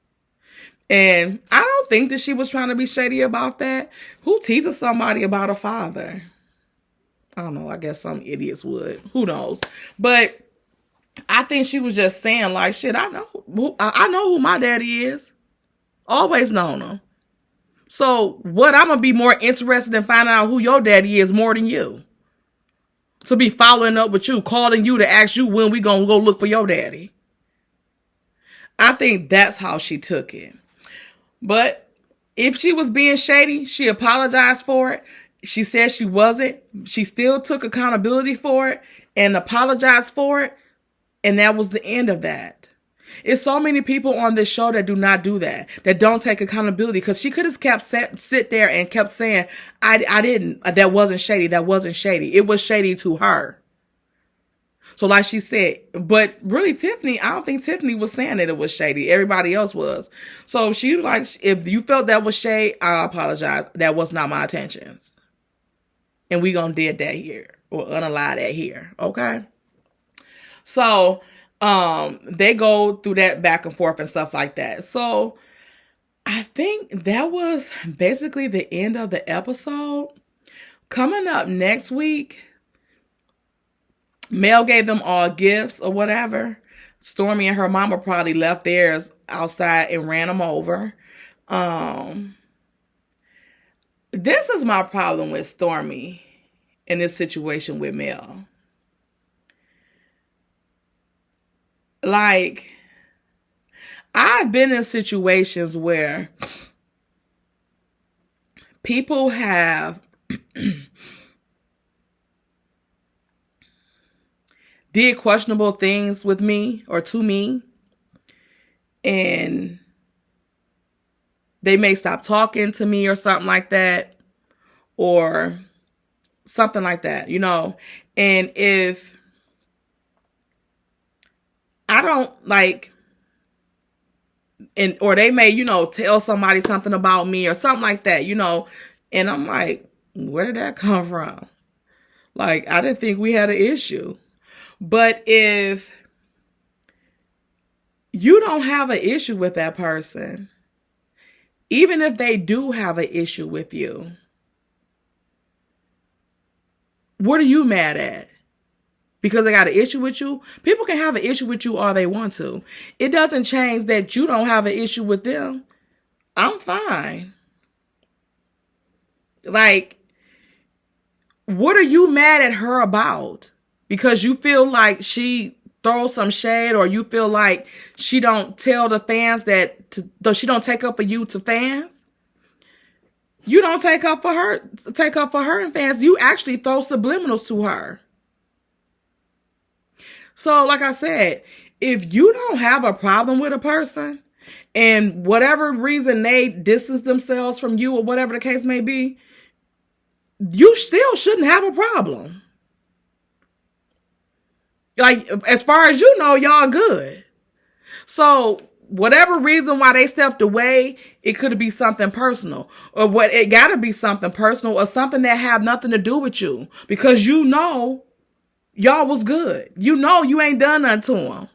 And I don't think that she was trying to be shady about that. Who teases somebody about a father? I don't know. I guess some idiots would. Who knows? But I think she was just saying like, shit, I know who my daddy is. Always known him. So what, I'm going to be more interested in finding out who your daddy is more than you. To be following up with you, calling you to ask you when we going to go look for your daddy. I think that's how she took it. But if she was being shady, she apologized for it. She said she wasn't. She still took accountability for it and apologized for it. And that was the end of that. It's so many people on this show that do not do that don't take accountability, because she could have sit there and kept saying, I didn't, that wasn't shady. It was shady to her. So like she said, but really Tiffany, I don't think Tiffany was saying that it was shady. Everybody else was. So she was like, if you felt that was shade, I apologize. That was not my intentions. And we gonna did that here, or unallow that here. Okay. So they go through that back and forth and stuff like that. So I think that was basically the end of the episode. Coming up next week, Mel gave them all gifts or whatever. Stormy and her mama probably left theirs outside and ran them over. This is my problem with Stormy in this situation with Mel. Like, I've been in situations where people have did questionable things with me or to me, and they may stop talking to me or something like that, or something like that, you know. And if I don't like, and or they may, you know, tell somebody something about me or something like that, you know, and I'm like, where did that come from? Like, I didn't think we had an issue. But if you don't have an issue with that person, even if they do have an issue with you, what are you mad at? Because they got an issue with you? People can have an issue with you all they want to. It doesn't change that you don't have an issue with them. I'm fine. Like, what are you mad at her about? Because you feel like she throws some shade, or you feel like she don't tell the fans that she don't take up for you to fans? You don't take up for her and fans. You actually throw subliminals to her. So like I said, if you don't have a problem with a person and whatever reason they distance themselves from you or whatever the case may be, you still shouldn't have a problem. Like, as far as you know, y'all good. So whatever reason why they stepped away, it could be something personal, or what it gotta be something personal or something that have nothing to do with you, because you know y'all was good. You know you ain't done nothing to them.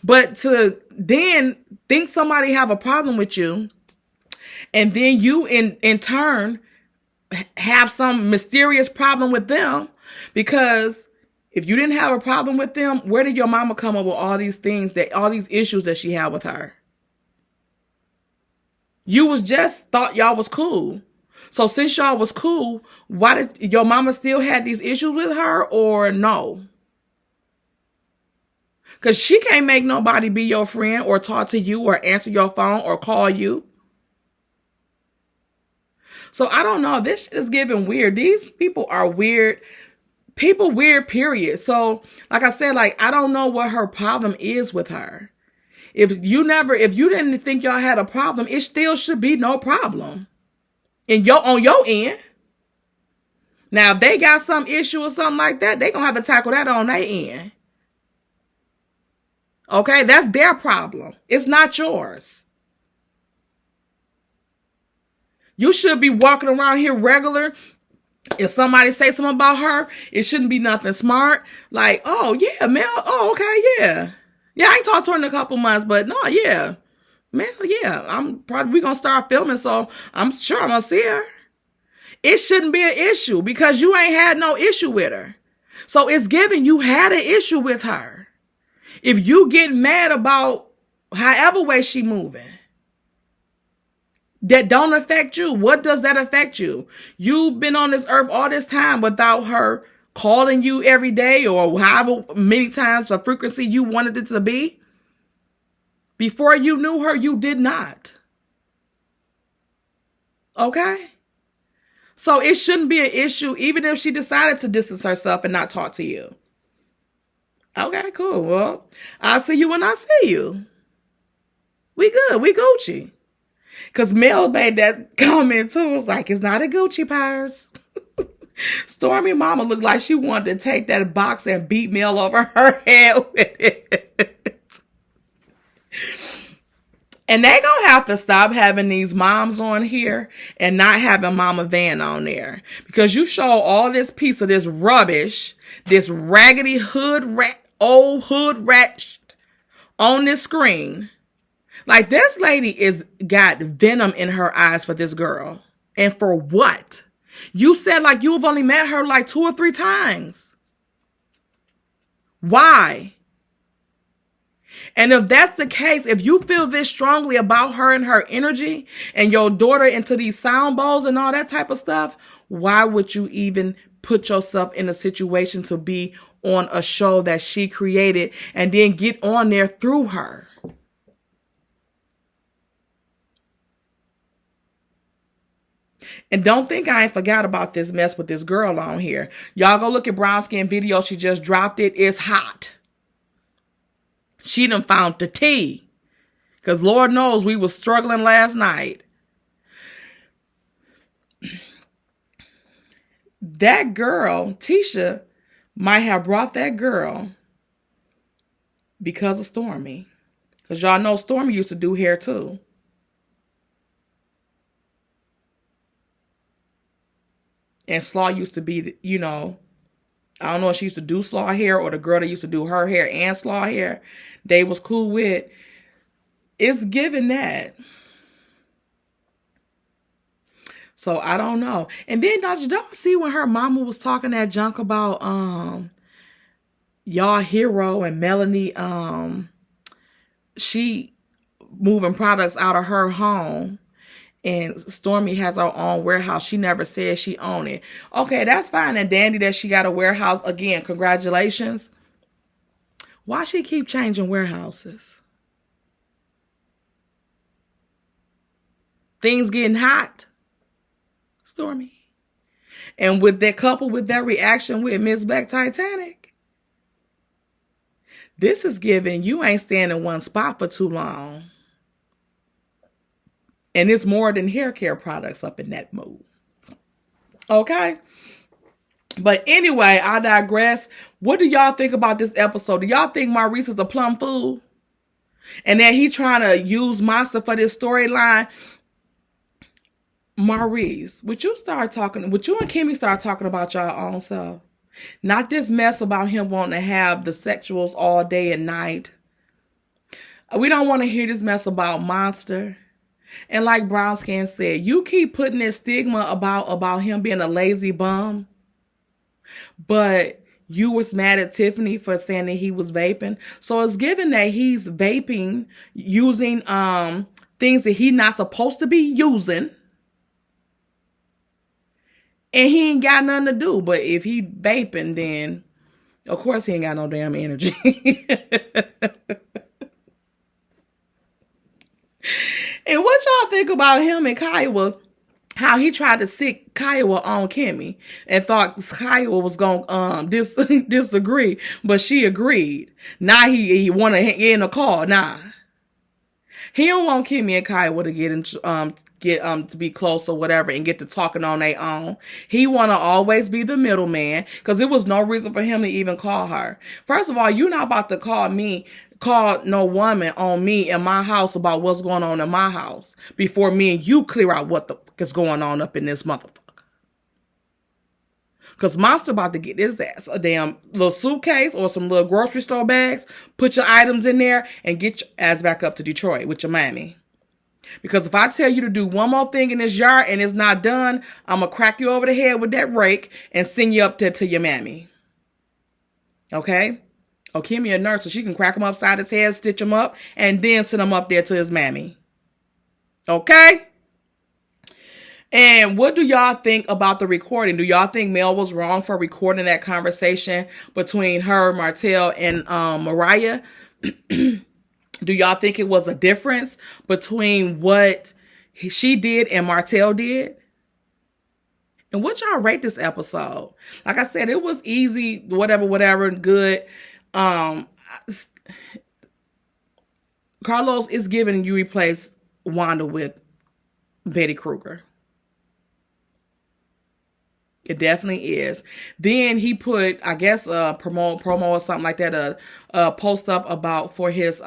But to then think somebody have a problem with you, and then you in turn have some mysterious problem with them, because if you didn't have a problem with them, where did your mama come up with all these things, all these issues that she had with her? You was just thought y'all was cool. So since y'all was cool, why did your mama still had these issues with her, or no? Because she can't make nobody be your friend or talk to you or answer your phone or call you. So I don't know. This shit is getting weird. These people are weird. People weird, period. So like I said, like, I don't know what her problem is with her. If you didn't think y'all had a problem, it still should be no problem on your end. Now, if they got some issue or something like that, they gonna have to tackle that on their end. Okay, that's their problem. It's not yours. You should be walking around here regular. If somebody say something about her, it shouldn't be nothing smart. Like, oh yeah, Mel. Oh, okay, yeah. Yeah, I ain't talked to her in a couple months, but no, yeah. Mel, yeah. We gonna start filming, so I'm sure I'm gonna see her. It shouldn't be an issue because you ain't had no issue with her. So it's given you had an issue with her. If you get mad about however way she moving, that don't affect you. What does that affect you? You've been on this earth all this time without her calling you every day, or however many times for frequency you wanted it to be. Before you knew her, you did not. Okay? So it shouldn't be an issue, even if she decided to distance herself and not talk to you. Okay, cool. Well, I'll see you when I see you. We good. We Gucci. Because Mel made that comment too. It was like, it's not a Gucci purse. Stormy mama looked like she wanted to take that box and beat Mel over her head with it. And they gonna have to stop having these moms on here and not having Mama Van on there. Because you show all this piece of this rubbish, this raggedy old hood rat on this screen. Like, this lady is got venom in her eyes for this girl. And for what? You said like you've only met her like 2 or 3 times. Why? And if that's the case, if you feel this strongly about her and her energy and your daughter into these sound bowls and all that type of stuff, why would you even put yourself in a situation to be on a show that she created and then get on there through her? And don't think I ain't forgot about this mess with this girl on here. Y'all go look at Brown Skin video. She just dropped it. It's hot. She done found the tea. Because Lord knows we was struggling last night. That girl, Tisha, might have brought that girl because of Stormy. Because y'all know Stormy used to do hair too. And Slaw used to be, you know, I don't know if she used to do Slaw hair or the girl that used to do her hair and Slaw hair, they was cool with. It's given that. So I don't know. And then did y'all see when her mama was talking that junk about y'all hero and Melanie she moving products out of her home. And Stormy has her own warehouse. She never said she owned it. Okay, that's fine and dandy that she got a warehouse. Again, congratulations. Why she keep changing warehouses? Things getting hot. Stormy. And with that couple with that reaction with Miss Black Titanic, this is giving you ain't staying in one spot for too long. And it's more than hair care products up in that mood. Okay? But anyway, I digress. What do y'all think about this episode? Do y'all think Maurice is a plum fool? And that he trying to use Monster for this storyline? Maurice, would you and Kimmy start talking about y'all own self? Not this mess about him wanting to have the sexuals all day and night. We don't want to hear this mess about Monster. And like Brown Skin said, you keep putting this stigma about him being a lazy bum. But you was mad at Tiffany for saying that he was vaping. So it's given that he's vaping using things that he's not supposed to be using. And he ain't got nothing to do. But if he vaping, then of course he ain't got no damn energy. And what y'all think about him and Kiowa? How he tried to sick Kiowa on Kimmy and thought Kiowa was gonna disagree, but she agreed. Now he want to get in a call. Nah, he don't want Kimmy and Kiowa to get to be close or whatever and get to talking on their own. He want to always be the middleman because there was no reason for him to even call her. First of all, you're not about to call no woman on me in my house about what's going on in my house before me and you clear out what the fuck is going on up in this motherfucker. Because Monster about to get his ass a damn little suitcase or some little grocery store bags, put your items in there, and get your ass back up to Detroit with your mammy. Because if I tell you to do one more thing in this yard and it's not done, I'm going to crack you over the head with that rake and send you up there to your mammy. Okay? Oh, Kimmy a nurse, so she can crack him upside his head, stitch him up, and then send him up there to his mammy. Okay? And what do y'all think about the recording? Do y'all think Mel was wrong for recording that conversation between her, Martell, and Mariah? Do y'all think it was a difference between what she did and Martell did? And what y'all rate this episode? Like I said, it was easy, whatever, good. Carlos is giving you replace Wanda with Betty Kruger. It definitely is. Then he put, I guess, a promo or something like that, a post up about for his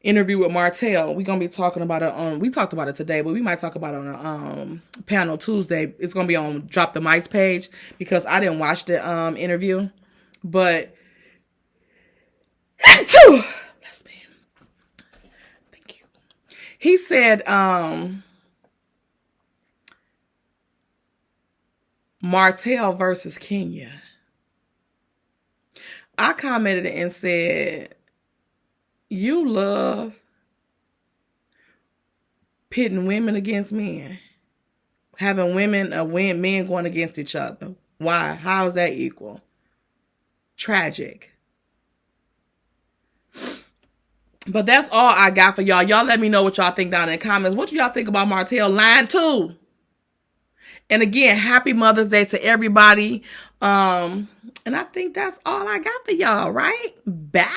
interview with Martell. We're gonna be talking about it on. We talked about it today, but we might talk about it on a panel Tuesday. It's gonna be on Drop the Mic's page because I didn't watch the interview, but bless me. Thank you. He said Martell versus Kenya. I commented and said, you love pitting women against men. Having men going against each other. Why? How is that equal? Tragic. But that's all I got for y'all. Y'all let me know what y'all think down in the comments. What do y'all think about Martell lying too? And again, happy Mother's Day to everybody. And I think that's all I got for y'all, right? Bye.